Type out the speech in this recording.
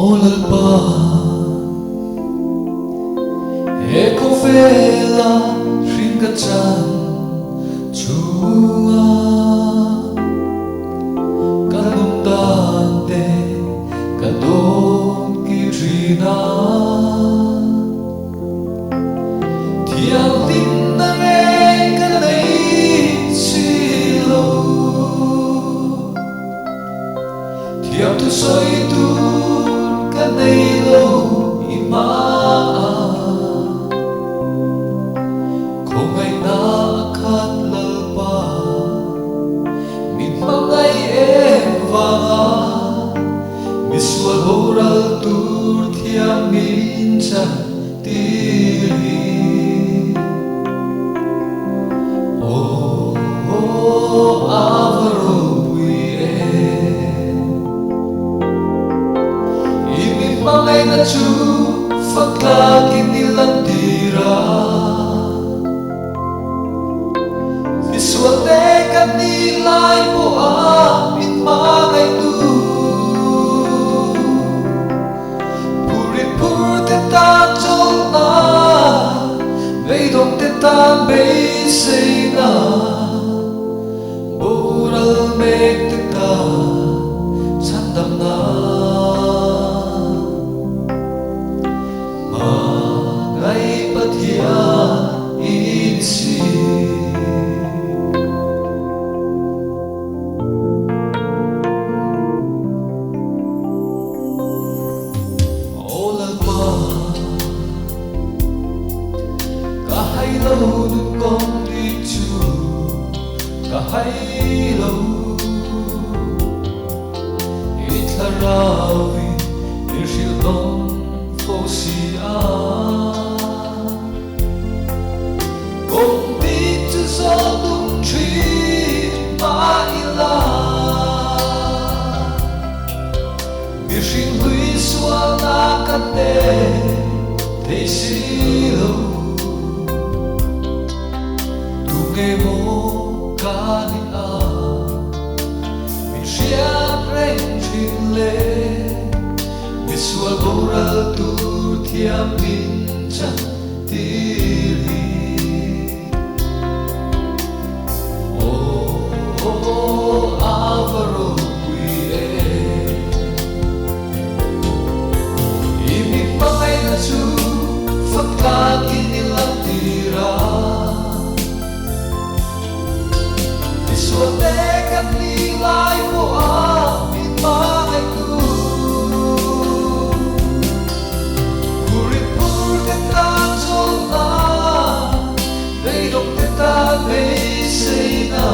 Olalpa Eko vela Ringkachan Chua Kalundante Kadon Kirina Tiang Din Nare Kanay Silo Tiang Tu Soy Tu Kanay Lo Ima Kung ay naakat lalpa Min mangay eva Miswal oral tur Tiang mincha Tiri Avaro Mangay na chu Faklaki nilang tira Biswate kanilay po amin mangay tu Puri-pur teta chol na Beidong teta beisay na Boral mek teta Sandam na Magay patia inisi Olalpa Kahaylaw nun kong dichu Kahaylaw Itlarawin Irshildong Fosia Kung dito sa tungtri maila Birshin hui sua nakate Te silo Tunge mo kanin Birshiat renchile Visual oral tur tiam mincha tiri Avaro kuye Imig pangay na su Faklaki nilang tira Visual tekat nilay mo amin mangay tu Beidong teta beisay na